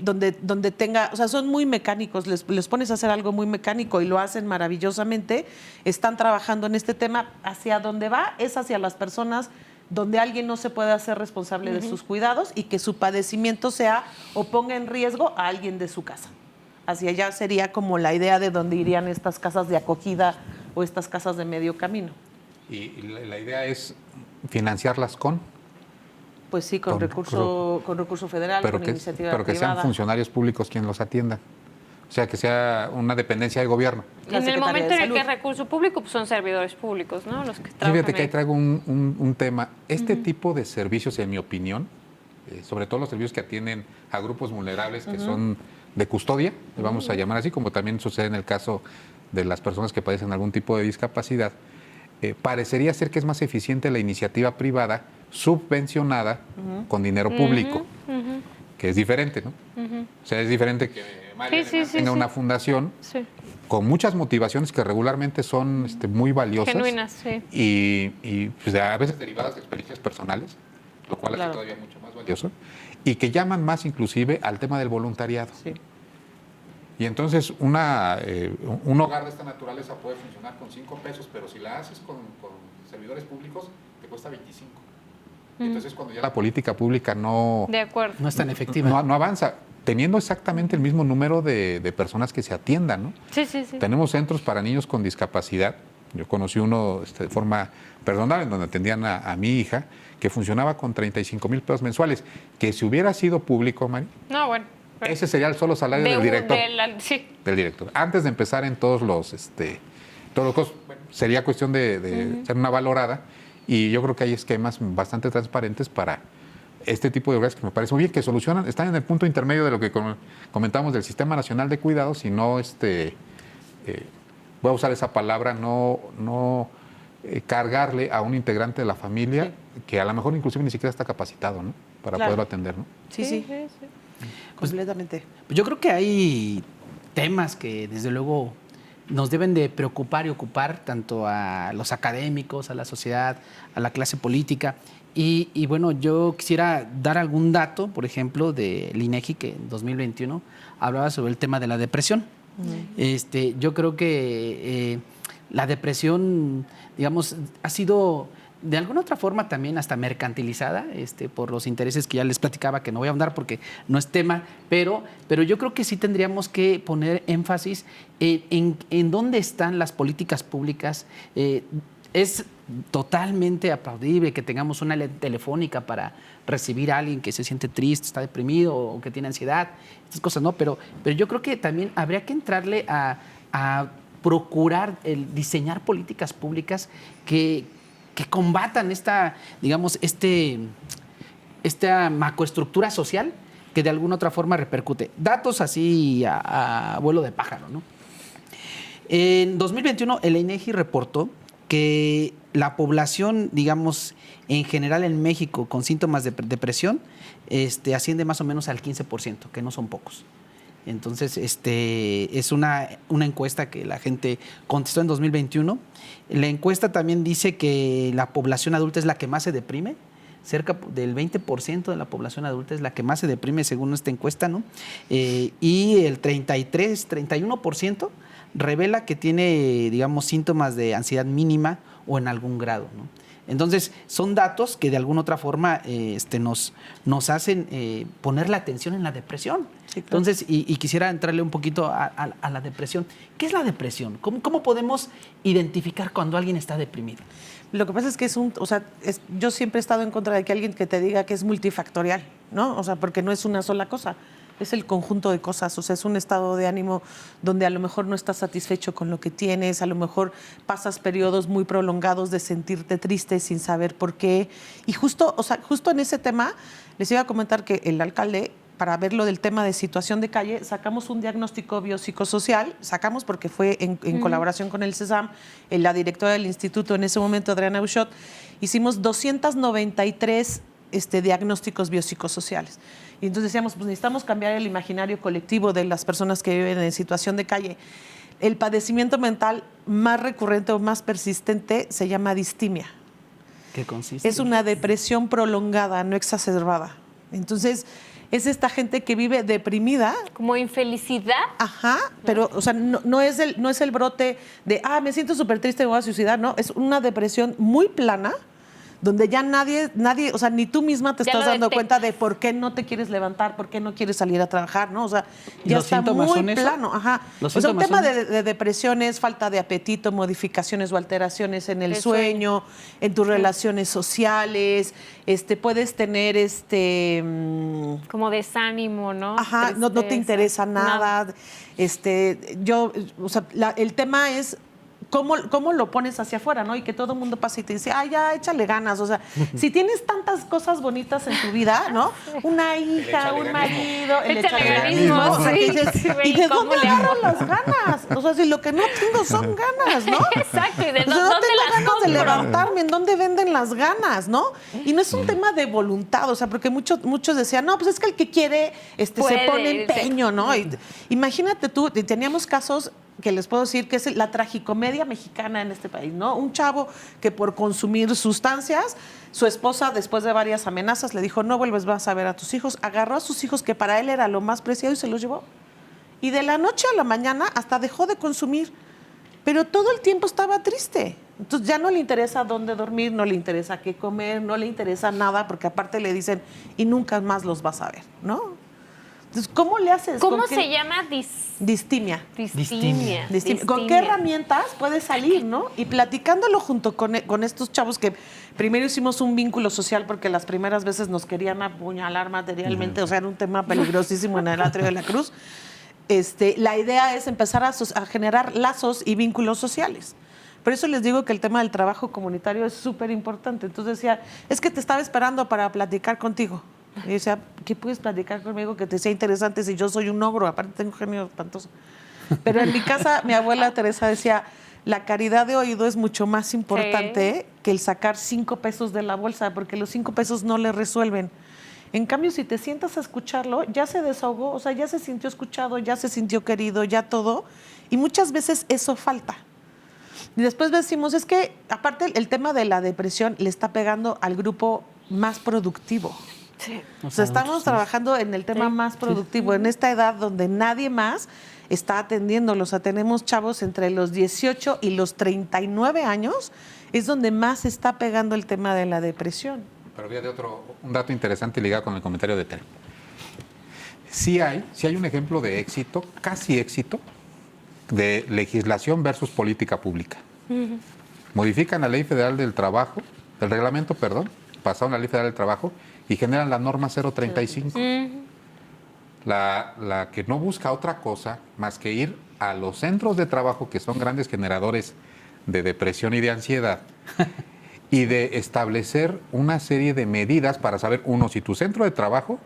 donde tenga, o sea, son muy mecánicos, les pones a hacer algo muy mecánico y lo hacen maravillosamente. Están trabajando en este tema. Hacia dónde va es hacia las personas donde alguien no se puede hacer responsable de sus cuidados y que su padecimiento sea o ponga en riesgo a alguien de su casa. Hacia allá sería como la idea de dónde irían estas casas de acogida o estas casas de medio camino. Y la idea es financiarlas con... Pues sí, con recurso federal, con iniciativa privada. Pero que sean funcionarios públicos quienes los atiendan. O sea, que sea una dependencia de gobierno. En el momento en el que es recurso público, pues son servidores públicos, ¿no? Los que trabajan. Fíjate que ahí traigo un tema. Este tipo de servicios, en mi opinión, sobre todo los servicios que atienden a grupos vulnerables que son de custodia, le vamos a llamar así, como también sucede en el caso de las personas que padecen algún tipo de discapacidad, parecería ser que es más eficiente la iniciativa privada subvencionada con dinero público, que es diferente, ¿no? O sea, es diferente que tenga una fundación con muchas motivaciones que regularmente son muy valiosas. Genuinas, sí. Y pues, a veces derivadas de experiencias personales, lo cual hace todavía mucho más valioso, y que llaman más inclusive al tema del voluntariado. Sí. Y entonces un hogar de esta naturaleza puede funcionar con 5 pesos, pero si la haces con servidores públicos, te cuesta 25. Y entonces cuando ya la política pública no es tan efectiva, no avanza, teniendo exactamente el mismo número de personas que se atiendan, ¿no? Sí. Tenemos centros para niños con discapacidad. Yo conocí uno de forma personal en donde atendían a mi hija, que funcionaba con 35,000 pesos mensuales, que si hubiera sido público, Mari, ese sería el solo salario del director. Del director. Antes de empezar en todos los costos, sería cuestión de hacer una valorada, y yo creo que hay esquemas bastante transparentes para este tipo de obras que me parece muy bien, que solucionan, están en el punto intermedio de lo que comentamos del Sistema Nacional de Cuidados, y no, voy a usar esa palabra, no cargarle a un integrante de la familia que a lo mejor inclusive ni siquiera está capacitado, ¿no? Para poderlo atender, ¿no? Sí. Completamente. Pues yo creo que hay temas que desde luego nos deben de preocupar y ocupar tanto a los académicos, a la sociedad, a la clase política. Y bueno, yo quisiera dar algún dato, por ejemplo, del INEGI, que en 2021 hablaba sobre el tema de la depresión. Yo creo que la depresión, digamos, ha sido de alguna otra forma también hasta mercantilizada por los intereses que ya les platicaba, que no voy a ahondar porque no es tema, pero yo creo que sí tendríamos que poner énfasis en dónde están las políticas públicas. Es totalmente aplaudible que tengamos una telefónica para recibir a alguien que se siente triste, está deprimido o que tiene ansiedad, estas cosas, ¿no? Pero yo creo que también habría que entrarle a procurar diseñar políticas públicas que combatan esta macroestructura social que de alguna otra forma repercute. Datos así a vuelo de pájaro, ¿no? En 2021, el INEGI reportó que la población, digamos, en general en México con síntomas de depresión, asciende más o menos al 15%, que no son pocos. Entonces, es una encuesta que la gente contestó en 2021. La encuesta también dice que la población adulta es la que más se deprime. Cerca del 20% de la población adulta es la que más se deprime según esta encuesta, ¿no? Y el 31% revela que tiene, digamos, síntomas de ansiedad mínima o en algún grado, ¿no? Entonces, son datos que de alguna otra forma nos hacen poner la atención en la depresión. Sí, claro. Entonces, y quisiera entrarle un poquito a la depresión. ¿Qué es la depresión? ¿Cómo podemos identificar cuando alguien está deprimido? Lo que pasa es que yo siempre he estado en contra de que alguien que te diga que es multifactorial, ¿no? O sea, porque no es una sola cosa. Es el conjunto de cosas, o sea, es un estado de ánimo donde a lo mejor no estás satisfecho con lo que tienes, a lo mejor pasas periodos muy prolongados de sentirte triste sin saber por qué. Y justo en ese tema, les iba a comentar que el alcalde, para ver lo del tema de situación de calle, sacamos un diagnóstico biopsicosocial, porque fue en colaboración con el CESAM, la directora del instituto en ese momento, Adriana Buchot, hicimos 293 diagnósticos biopsicosociales. Y entonces decíamos, pues necesitamos cambiar el imaginario colectivo de las personas que viven en situación de calle. El padecimiento mental más recurrente o más persistente se llama distimia. ¿Qué consiste? Es una depresión prolongada, no exacerbada. Entonces, es esta gente que vive deprimida. Como infelicidad. Ajá, pero o sea, no es el brote de, me siento súper triste, me voy a suicidar, no. Es una depresión muy plana, donde ya nadie, o sea, ni tú misma te estás dando cuenta de por qué no te quieres levantar, por qué no quieres salir a trabajar, ¿no? O sea, ya está muy plano. Ajá. O sea, un tema de depresión es falta de apetito, modificaciones o alteraciones en el sueño, en tus relaciones sociales, puedes tener como desánimo, ¿no? Ajá, no te interesa nada. El tema es ¿Cómo lo pones hacia afuera, ¿no? Y que todo el mundo pase y te dice, ya, échale ganas. O sea, si tienes tantas cosas bonitas en tu vida, ¿no? Una hija, un marido, el echaleganismo. O sea, que dices, ¿y de dónde agarran las ganas? O sea, si lo que no tengo son ganas, ¿no? Exacto, ¿y de no dónde tengo las ganas compro? de levantarme, ¿en dónde venden las ganas, no? Y no es un tema de voluntad, o sea, porque muchos decían, no, pues es que el que quiere se pone empeño, ¿no? Imagínate tú, teníamos casos que les puedo decir que es la tragicomedia mexicana en este país, ¿no? Un chavo que por consumir sustancias, su esposa, después de varias amenazas, le dijo, no vuelves más a ver a tus hijos. Agarró a sus hijos, que para él era lo más preciado, y se los llevó. Y de la noche a la mañana hasta dejó de consumir. Pero todo el tiempo estaba triste. Entonces ya no le interesa dónde dormir, no le interesa qué comer, no le interesa nada, porque aparte le dicen, y nunca más los vas a ver, ¿no? Entonces, ¿cómo le haces? ¿Cómo se llama? Distimia. Distimia. ¿Con qué herramientas puedes salir, no? Y platicándolo junto con estos chavos que primero hicimos un vínculo social porque las primeras veces nos querían apuñalar materialmente, o sea, era un tema peligrosísimo en el Atrio de la Cruz. La idea es empezar a generar lazos y vínculos sociales. Por eso les digo que el tema del trabajo comunitario es súper importante. Entonces decía, es que te estaba esperando para platicar contigo. Y decía, ¿qué puedes platicar conmigo que te sea interesante si yo soy un ogro? Aparte tengo genio espantoso. Pero en mi casa, mi abuela Teresa decía, la caridad de oído es mucho más importante que el sacar 5 pesos de la bolsa, porque los 5 pesos no le resuelven. En cambio, si te sientas a escucharlo, ya se desahogó, o sea, ya se sintió escuchado, ya se sintió querido, ya todo. Y muchas veces eso falta. Y después decimos, es que aparte el tema de la depresión le está pegando al grupo más productivo. Sí. O sea, estamos trabajando en el tema más productivo, en esta edad donde nadie más está atendiéndolo. O sea, tenemos chavos entre los 18 y los 39 años, es donde más está pegando el tema de la depresión. Pero fíjate un dato interesante ligado con el comentario de Tere. Sí hay un ejemplo de éxito, casi éxito, de legislación versus política pública. Modifican la Ley Federal del Trabajo, el reglamento, pasaron la Ley Federal del Trabajo y generan la norma 035. La que no busca otra cosa más que ir a los centros de trabajo, que son grandes generadores de depresión y de ansiedad, y de establecer una serie de medidas para saber, uno, si tu centro de trabajo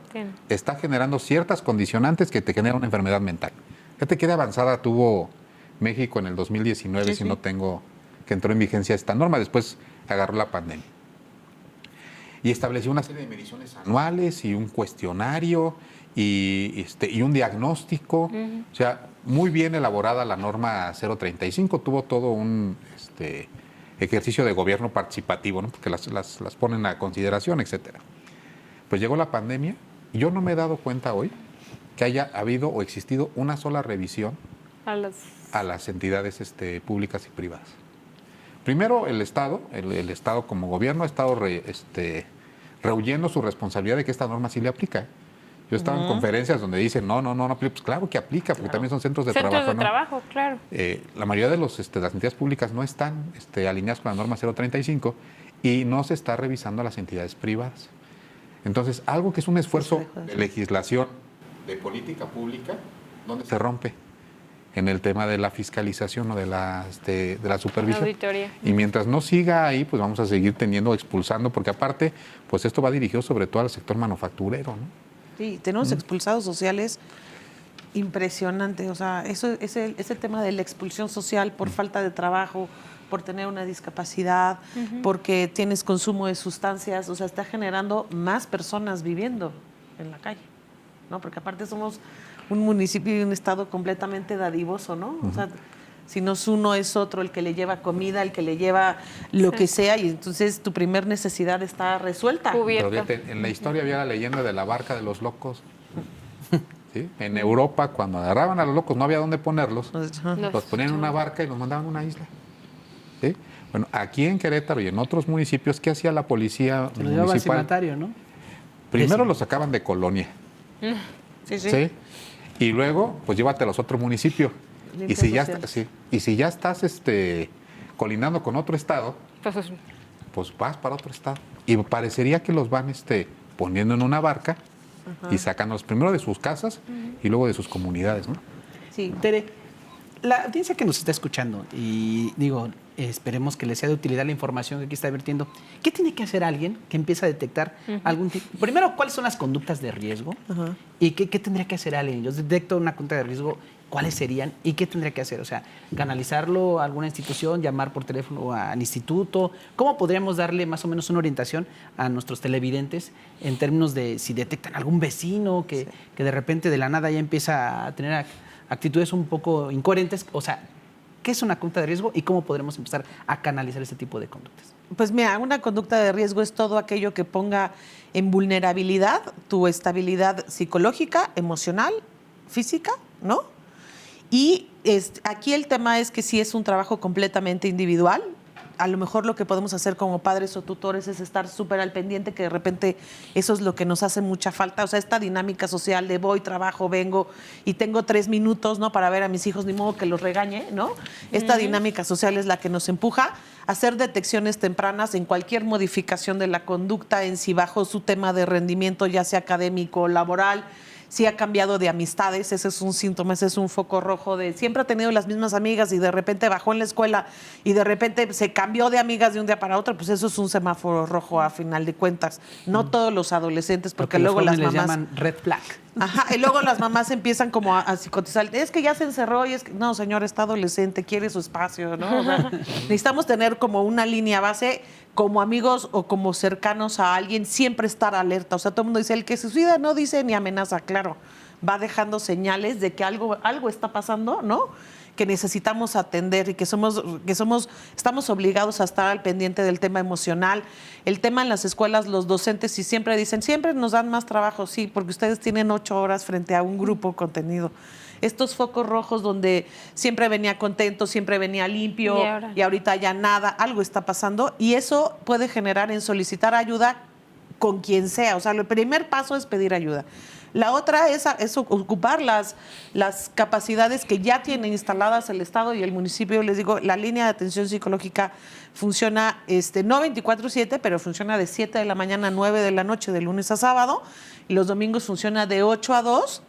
está generando ciertas condicionantes que te generan una enfermedad mental. Fíjate qué de avanzada tuvo México en el 2019, Sí, si sí. no tengo, que entró en vigencia esta norma, después agarró la pandemia. Y estableció una serie de mediciones anuales y un cuestionario y un diagnóstico. O sea, muy bien elaborada la norma 035, tuvo todo un ejercicio de gobierno participativo, ¿no? Porque las ponen a consideración, etcétera. Pues llegó la pandemia y yo no me he dado cuenta hoy que haya habido o existido una sola revisión A las- a las entidades públicas y privadas. Primero, el Estado, el Estado como gobierno ha estado rehuyendo su responsabilidad de que esta norma sí le aplica. Yo estaba en conferencias donde dicen, no aplica. Pues claro que aplica, porque también son centros de Centros trabajo. de ¿no? trabajo, claro. La mayoría de las entidades públicas no están alineadas con la norma 035 y no se está revisando a las entidades privadas. Entonces, algo que es un esfuerzo de legislación, de política pública, ¿dónde se rompe? En el tema de la fiscalización o de la supervisión. Auditoría. Y mientras no siga ahí, pues vamos a seguir expulsando, porque aparte, pues esto va dirigido sobre todo al sector manufacturero, ¿no? Sí, tenemos expulsados sociales impresionantes. O sea, ese tema de la expulsión social por falta de trabajo, por tener una discapacidad, porque tienes consumo de sustancias, o sea, está generando más personas viviendo en la calle, ¿no? Porque aparte somos un municipio y un estado completamente dadivoso, ¿no? O sea, si no es uno, es otro el que le lleva comida, el que le lleva lo que sea, y entonces tu primer necesidad está resuelta. Cubierta. Pero fíjate, en la historia había la leyenda de la barca de los locos. ¿Sí? En Europa, cuando agarraban a los locos, no había dónde ponerlos. Ajá. Los ponían en una barca y los mandaban a una isla. ¿Sí? Bueno, aquí en Querétaro y en otros municipios, ¿qué hacía la policía Se lo llevaba al municipal? cimatario, ¿no? Primero los sacaban de colonia. Sí, sí. ¿Sí? Y luego, pues llévate a los otros municipios. Y Limpias si, ya sociales. y si ya estás colindando con otro estado, Entonces, pues vas para otro estado. Y parecería que los van poniendo en una barca y sacándolos primero de sus casas y luego de sus comunidades, ¿no? Sí. Tere, la audiencia que nos está escuchando, y digo, esperemos que les sea de utilidad la información que aquí está vertiendo, ¿qué tiene que hacer alguien que empieza a detectar algún tipo? Primero, ¿cuáles son las conductas de riesgo? ¿Y qué tendría que hacer alguien? Yo detecto una conducta de riesgo, ¿cuáles serían? ¿Y qué tendría que hacer? O sea, canalizarlo a alguna institución, llamar por teléfono al instituto. ¿Cómo podríamos darle más o menos una orientación a nuestros televidentes en términos de si detectan algún vecino que de repente de la nada ya empieza a tener actitudes un poco incoherentes? O sea, ¿qué es una conducta de riesgo y cómo podremos empezar a canalizar ese tipo de conductas? Pues mira, una conducta de riesgo es todo aquello que ponga en vulnerabilidad tu estabilidad psicológica, emocional, física, ¿no? Y aquí el tema es que sí es un trabajo completamente individual. A lo mejor lo que podemos hacer como padres o tutores es estar súper al pendiente, que de repente eso es lo que nos hace mucha falta. O sea, esta dinámica social de voy, trabajo, vengo y tengo 3 minutos, ¿no? Para ver a mis hijos, ni modo que los regañe, ¿no? Esta dinámica social es la que nos empuja a hacer detecciones tempranas en cualquier modificación de la conducta, en si bajo su tema de rendimiento, ya sea académico o laboral, si ha cambiado de amistades, ese es un síntoma, ese es un foco rojo de siempre ha tenido las mismas amigas y de repente bajó en la escuela y de repente se cambió de amigas de un día para otro, pues eso es un semáforo rojo a final de cuentas. No todos los adolescentes, porque luego las les mamás... llaman red flag. Ajá, y luego las mamás empiezan como a psicotizar. Es que ya se encerró y es que... No, señor, está adolescente, quiere su espacio, ¿no? O sea, necesitamos tener como una línea base, como amigos o como cercanos a alguien, siempre estar alerta. O sea, todo el mundo dice, el que se suicida no dice ni amenaza, claro. Va dejando señales de que algo está pasando, ¿no? Que necesitamos atender y que estamos obligados a estar al pendiente del tema emocional. El tema en las escuelas, los docentes sí siempre dicen, siempre nos dan más trabajo, sí, porque ustedes tienen 8 horas frente a un grupo contenido. Estos focos rojos donde siempre venía contento, siempre venía limpio y ahorita ya nada, algo está pasando y eso puede generar en solicitar ayuda con quien sea. O sea, el primer paso es pedir ayuda. La otra es ocupar las capacidades que ya tiene instaladas el Estado y el municipio. Les digo, la línea de atención psicológica funciona no 24/7, pero funciona de 7 de la mañana a 9 de la noche, de lunes a sábado. Y los domingos funciona de 8 a 2.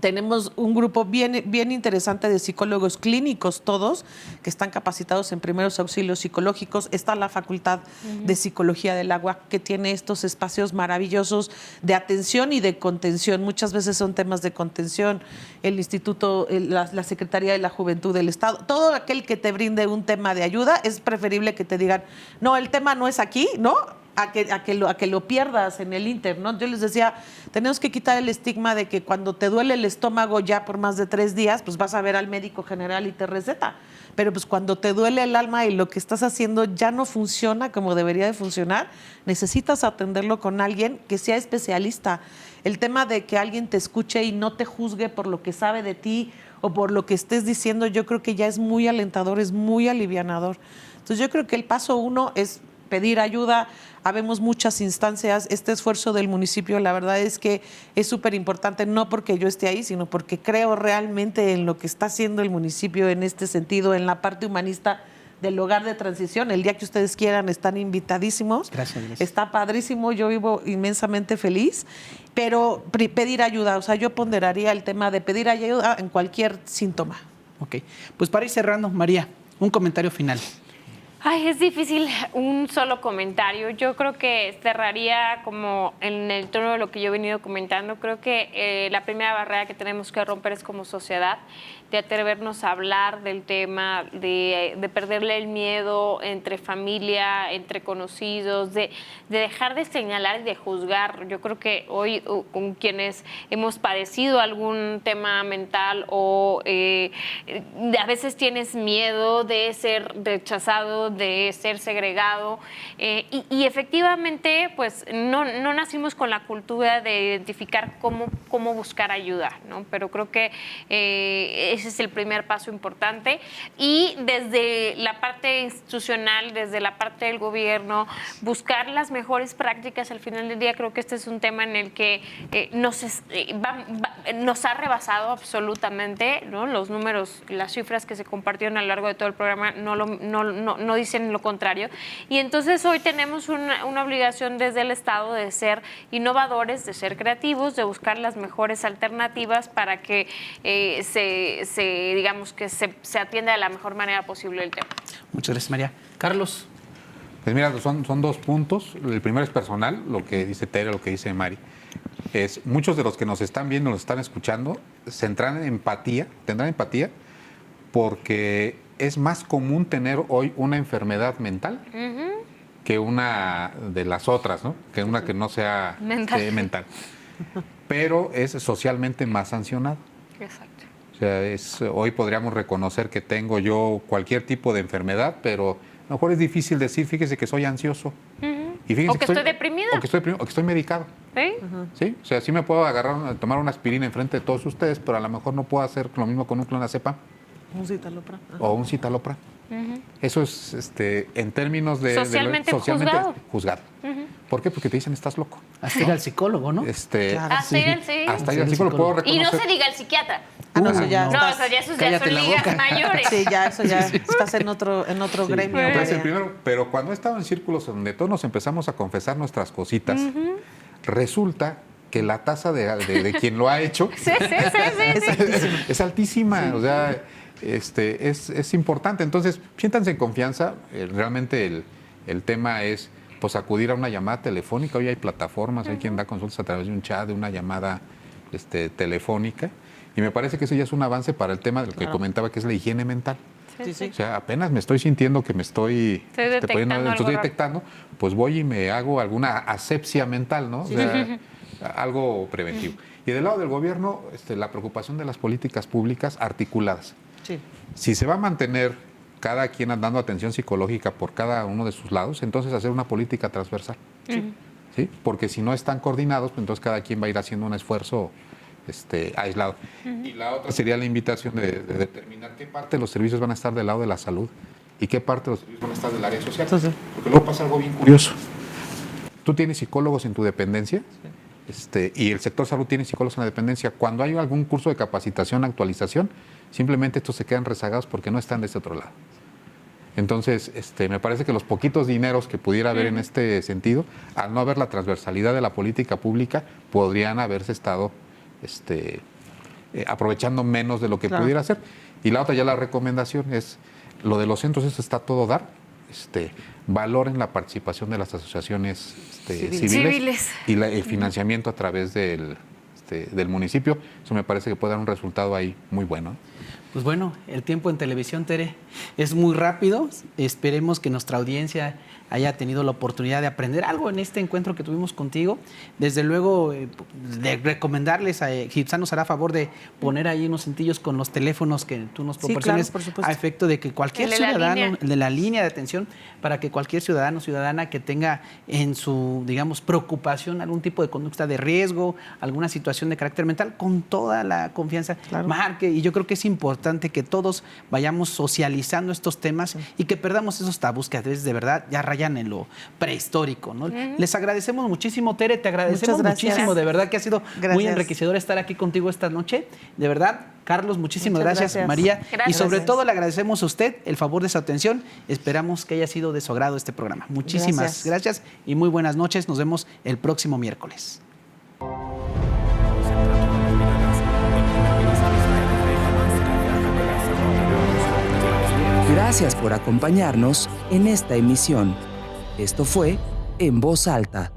Tenemos un grupo bien interesante de psicólogos clínicos, todos, que están capacitados en primeros auxilios psicológicos. Está la Facultad de Psicología del Agua, que tiene estos espacios maravillosos de atención y de contención. Muchas veces son temas de contención. El Instituto, la Secretaría de la Juventud del Estado, todo aquel que te brinde un tema de ayuda, es preferible que te digan, no, el tema no es aquí, ¿no? A que lo pierdas en el Inter, ¿no? Yo les decía, tenemos que quitar el estigma de que cuando te duele el estómago ya por más de 3 días, pues vas a ver al médico general y te receta. Pero pues cuando te duele el alma y lo que estás haciendo ya no funciona como debería de funcionar, necesitas atenderlo con alguien que sea especialista. El tema de que alguien te escuche y no te juzgue por lo que sabe de ti o por lo que estés diciendo, yo creo que ya es muy alentador, es muy alivianador. Entonces yo creo que el paso 1 es pedir ayuda. Habemos muchas instancias. Este esfuerzo del municipio, la verdad es que es súper importante, no porque yo esté ahí, sino porque creo realmente en lo que está haciendo el municipio en este sentido, en la parte humanista del hogar de transición. El día que ustedes quieran, están invitadísimos. Gracias. Está padrísimo, yo vivo inmensamente feliz, pero pedir ayuda, o sea, yo ponderaría el tema de pedir ayuda en cualquier síntoma. Ok, pues para ir cerrando, María, un comentario final. Ay, es difícil un solo comentario. Yo creo que cerraría como en el tono de lo que yo he venido comentando. Creo que la primera barrera que tenemos que romper es como sociedad, de atrevernos a hablar del tema, de perderle el miedo entre familia, entre conocidos, de dejar de señalar y de juzgar. Yo creo que hoy con quienes hemos padecido algún tema mental o a veces tienes miedo de ser rechazado, de ser segregado y efectivamente pues no nacimos con la cultura de identificar cómo buscar ayuda, ¿no? Pero creo que ese es el primer paso importante y desde la parte institucional, desde la parte del gobierno, buscar las mejores prácticas. Al final del día creo que este es un tema en el que nos ha rebasado absolutamente, ¿no? Los números, las cifras que se compartieron a lo largo de todo el programa no dicen lo contrario. Y entonces hoy tenemos una obligación desde el Estado de ser innovadores, de ser creativos, de buscar las mejores alternativas para que se atienda de la mejor manera posible el tema. Muchas gracias, María. Carlos. Pues mira, son 2 puntos. El primero es personal, lo que dice Tere, lo que dice Mari. Muchos de los que nos están viendo, nos están escuchando, tendrán empatía porque es más común tener hoy una enfermedad mental que una de las otras, ¿no? Que una que no sea mental. Pero es socialmente más sancionado. Exacto. O sea, hoy podríamos reconocer que tengo yo cualquier tipo de enfermedad, pero a lo mejor es difícil decir, fíjese que soy ansioso. Y fíjense o que estoy deprimido. O que estoy medicado. ¿Sí? ¿Sí? O sea, sí me puedo tomar una aspirina enfrente de todos ustedes, pero a lo mejor no puedo hacer lo mismo con un clonazepam. Un citalopram. O un citalopram. Eso es en términos de socialmente juzgado. ¿Por qué? Porque te dicen estás loco. Hasta ir al psicólogo, ¿no? Claro, Hasta ir al sí. Hasta ir al psicólogo puedo reconocer. Y no se diga al psiquiatra. No, eso ya No, estás- o sea, ya esos ya Cállate son la ligas boca. mayores. Sí, ya eso ya estás en otro gremio. Entonces, María. primero, pero cuando he estado en círculos donde todos nos empezamos a confesar nuestras cositas, resulta que la tasa de quien lo ha hecho Sí. es altísima. O sea, es importante. Entonces, siéntanse en confianza. Realmente el tema es pues acudir a una llamada telefónica. Hoy hay plataformas, hay quien da consultas a través de un chat, de una llamada telefónica. Y me parece que eso ya es un avance para el tema de lo que comentaba, que es la higiene mental. Sí. O sea, apenas me estoy sintiendo que me estoy detectando, pues voy y me hago alguna asepsia mental, ¿no? Sí. O sea, algo preventivo. Y del lado del gobierno, la preocupación de las políticas públicas articuladas. Sí. Si se va a mantener cada quien dando atención psicológica por cada uno de sus lados, entonces hacer una política transversal. ¿Sí? Porque si no están coordinados, pues entonces cada quien va a ir haciendo un esfuerzo aislado. Y la otra sería la invitación de determinar qué parte de los servicios van a estar del lado de la salud y qué parte de los servicios van a estar del área social. Sí. Porque luego pasa algo bien curioso. Tú tienes psicólogos en tu dependencia y el sector salud tiene psicólogos en la dependencia. Cuando hay algún curso de capacitación, actualización, simplemente estos se quedan rezagados porque no están de ese otro lado. Entonces, me parece que los poquitos dineros que pudiera haber en este sentido, al no haber la transversalidad de la política pública, podrían haberse estado aprovechando menos de lo que Claro. pudiera ser. Y la otra, ya la recomendación es, lo de los centros, eso está todo dar. Valoren la participación de las asociaciones civiles y el financiamiento a través del municipio. Eso me parece que puede dar un resultado ahí muy bueno. Pues bueno, el tiempo en televisión, Tere, es muy rápido. Esperemos que nuestra audiencia haya tenido la oportunidad de aprender algo en este encuentro que tuvimos contigo. Desde luego, de recomendarles, Gibson nos hará favor de poner ahí unos cintillos con los teléfonos que tú nos Sí, proporciones, claro, por supuesto. a efecto de que cualquier El de la ciudadano, línea. el de la línea de atención, para que cualquier ciudadano o ciudadana que tenga en su, digamos, preocupación algún tipo de conducta de riesgo, alguna situación de carácter mental, con toda la confianza, Claro. marque. Y yo creo que es importante que todos vayamos socializando estos temas y que perdamos esos tabús que a veces de verdad ya rayan en lo prehistórico, ¿no? Les agradecemos muchísimo, Tere, te agradecemos Muchas gracias. muchísimo, de verdad que ha sido muy Gracias. enriquecedor estar aquí contigo esta noche. De verdad, Carlos, muchísimas Muchas gracias, gracias. María. Y Gracias. sobre Gracias. todo le agradecemos a usted el favor de su atención. Esperamos que haya sido de su agrado este programa. Muchísimas gracias y muy buenas noches. Nos vemos el próximo miércoles. Gracias por acompañarnos en esta emisión. Esto fue En Voz Alta.